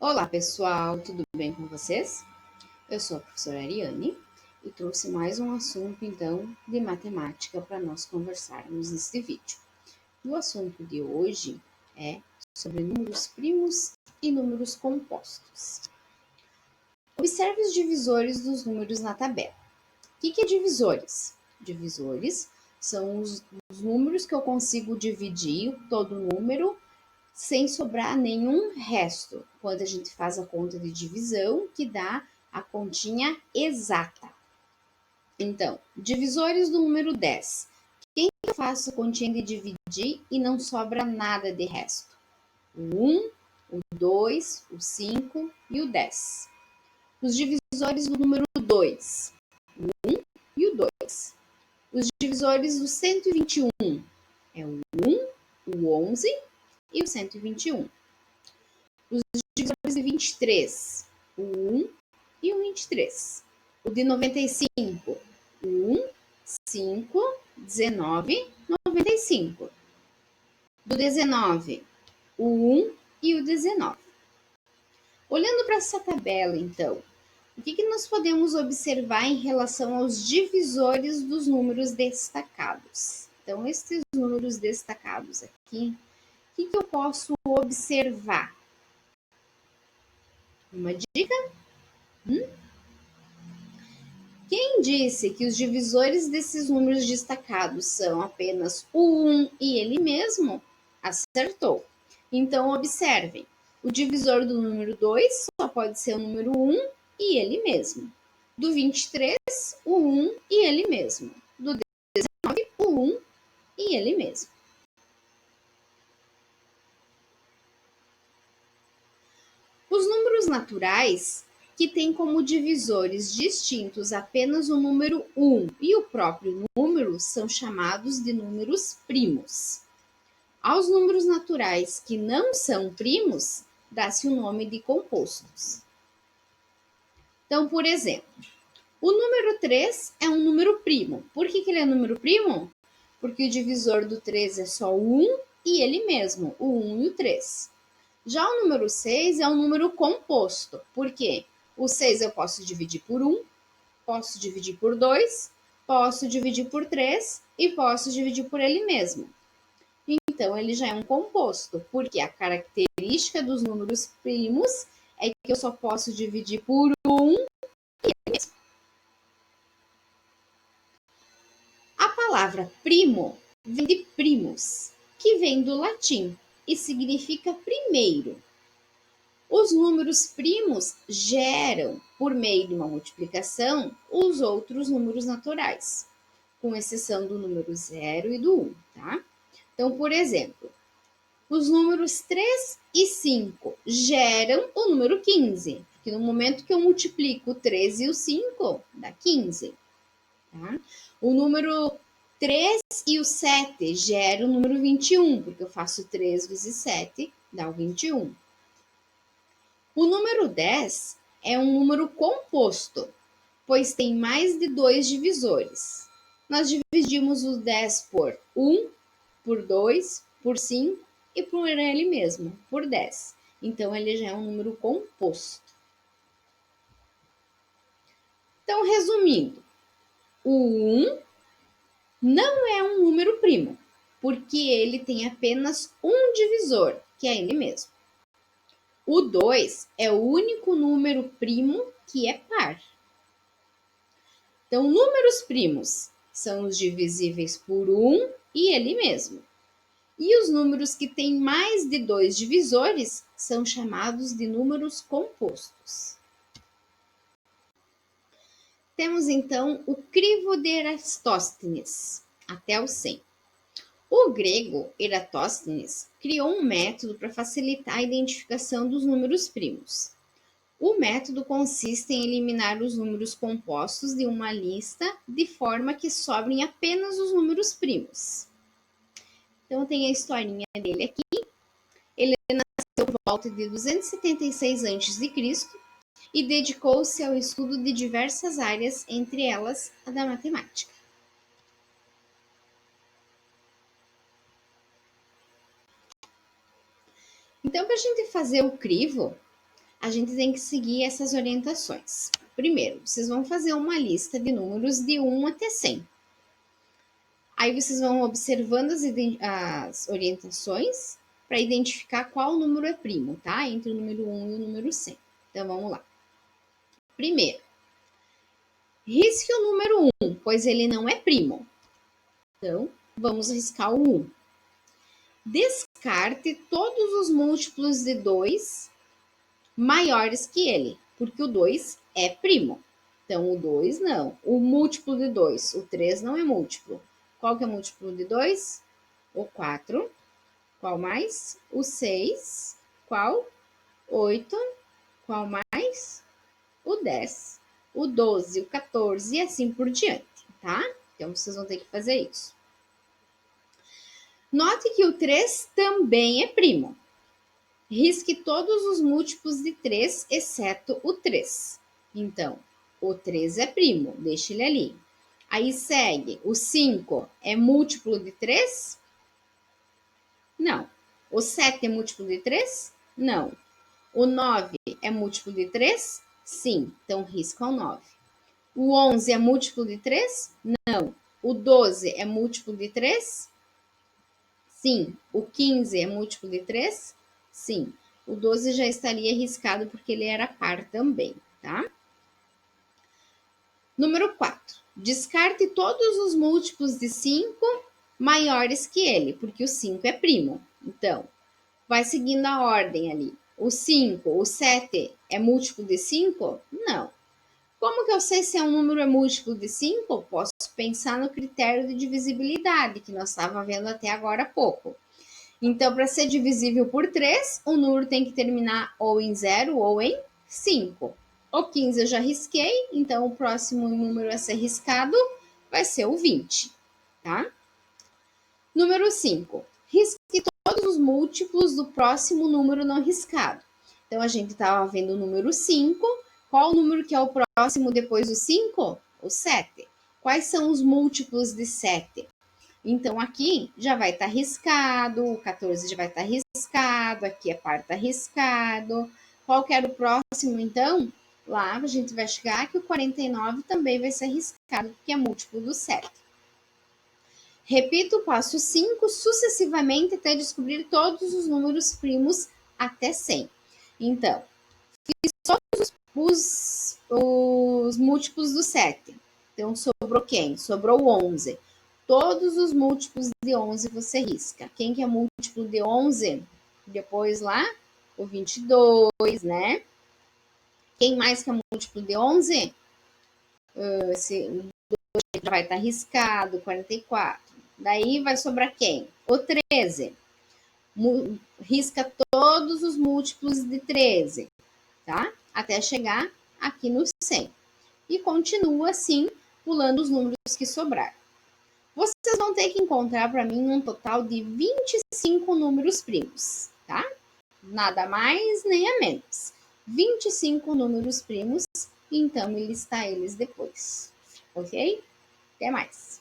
Olá pessoal, tudo bem com vocês? Eu sou a professora Ariane e trouxe mais um assunto então de matemática para nós conversarmos neste vídeo. O assunto de hoje é sobre números primos e números compostos. Observe os divisores dos números na tabela. O que é divisores? Divisores são os números que eu consigo dividir todo número sem sobrar nenhum resto, quando a gente faz a conta de divisão, que dá a continha exata. Então, divisores do número 10. Quem eu faço a continha de dividir e não sobra nada de resto? O 1, o 2, o 5 e o 10. Os divisores do número 2, o 1 e o 2. Os divisores do 121 é o 1, o 11 e o 121. Os divisores de 23, o 1 e o 23. O de 95, o 1, 5, 19, 95. Do 19, o 1 e o 19. Olhando para essa tabela, então, o que nós podemos observar em relação aos divisores dos números destacados? Então, esses números destacados aqui, o que eu posso observar? Uma dica? Quem disse que os divisores desses números destacados são apenas o 1 e ele mesmo, acertou. Então, observem, o divisor do número 2 só pode ser o número 1 e ele mesmo. Do 23, o 1 e ele mesmo. Do 19, o 1 e ele mesmo. Os números naturais, que têm como divisores distintos apenas o número 1 e o próprio número, são chamados de números primos. Aos números naturais que não são primos, dá-se o nome de compostos. Então, por exemplo, o número 3 é um número primo. Por que ele é número primo? Porque o divisor do 3 é só o 1 e ele mesmo, o 1 e o 3. Já o número 6 é um número composto. Por quê? O 6 eu posso dividir por 1, posso dividir por 2, posso dividir por 3 e posso dividir por ele mesmo. Então, ele já é um composto, porque a característica dos números primos é que eu só posso dividir por 1 e ele mesmo. A palavra primo vem de primus, que vem do latim e significa primeiro. Os números primos geram, por meio de uma multiplicação, os outros números naturais, com exceção do número 0 e do 1, tá? Então, por exemplo, os números 3 e 5 geram o número 15, porque no momento que eu multiplico o 3 e o 5, dá 15. Tá? O número 3 e o 7 geram o número 21, porque eu faço 3 vezes 7, dá o 21. O número 10 é um número composto, pois tem mais de 2 divisores. Nós dividimos o 10 por 1, por 2, por 5 e por ele mesmo, por 10. Então, ele já é um número composto. Então, resumindo, o 1 não é um número primo, porque ele tem apenas um divisor, que é ele mesmo. O 2 é o único número primo que é par. Então, números primos são os divisíveis por 1 e ele mesmo. E os números que têm mais de 2 divisores são chamados de números compostos. Temos então o crivo de Eratóstenes, até o 100. O grego Eratóstenes criou um método para facilitar a identificação dos números primos. O método consiste em eliminar os números compostos de uma lista de forma que sobrem apenas os números primos. Então, tem a historinha dele aqui. Ele nasceu por volta de 276 a.C. e dedicou-se ao estudo de diversas áreas, entre elas a da matemática. Então, para a gente fazer o crivo, a gente tem que seguir essas orientações. Primeiro, vocês vão fazer uma lista de números de 1 até 100. Aí vocês vão observando as orientações para identificar qual número é primo, tá? Entre o número 1 e o número 100. Então, vamos lá. Primeiro, risque o número 1, pois ele não é primo. Então, vamos riscar o 1. Descarte todos os múltiplos de 2 maiores que ele, porque o 2 é primo. Então, o 2 não. O múltiplo de 2, o 3 não é múltiplo. Qual que é o múltiplo de 2? O 4. Qual mais? O 6. Qual? 8. Qual mais? O 10. O 12, o 14 e assim por diante, tá? Então, vocês vão ter que fazer isso. Note que o 3 também é primo. Risque todos os múltiplos de 3, exceto o 3. Então, o 3 é primo, deixa ele ali. Aí segue, o 5 é múltiplo de 3? Não. O 7 é múltiplo de 3? Não. O 9 é múltiplo de 3? Sim, então risca o 9. O 11 é múltiplo de 3? Não. O 12 é múltiplo de 3? Sim. O 15 é múltiplo de 3? Sim. O 12 já estaria riscado porque ele era par também, tá? Número 4. Descarte todos os múltiplos de 5 maiores que ele, porque o 5 é primo. Então, vai seguindo a ordem ali. O 5, o 7 é múltiplo de 5? Não. Como que eu sei se um número é múltiplo de 5? Posso pensar no critério de divisibilidade, que nós estávamos vendo até agora há pouco. Então, para ser divisível por 3, o número tem que terminar ou em 0 ou em 5. O 15 eu já risquei, então o próximo número a ser riscado vai ser o 20, tá? Número 5. Risque todos os múltiplos do próximo número não riscado. Então, a gente estava vendo o número 5. Qual o número que é o próximo depois do 5? O 7. Quais são os múltiplos de 7? Então, aqui já vai estar riscado, o 14 já vai estar riscado, aqui a par está riscado. Qual que era o próximo, então? Lá a gente vai chegar que o 49 também vai ser riscado, porque é múltiplo do 7. Repita o passo 5 sucessivamente até descobrir todos os números primos até 100. Então, fiz todos os múltiplos do 7. Então, sobrou quem? Sobrou o 11. Todos os múltiplos de 11 você risca. Quem que é múltiplo de 11? Depois lá, o 22, né? Quem mais que é múltiplo de 11? Esse 2 já vai estar riscado, 44. Daí vai sobrar quem? O 13. Risca todos os múltiplos de 13, tá? Até chegar aqui no 100. E continua assim, pulando os números que sobraram. Vocês vão ter que encontrar para mim um total de 25 números primos, tá? Nada mais nem a menos. 25 números primos, então me listar eles depois, ok? Até mais!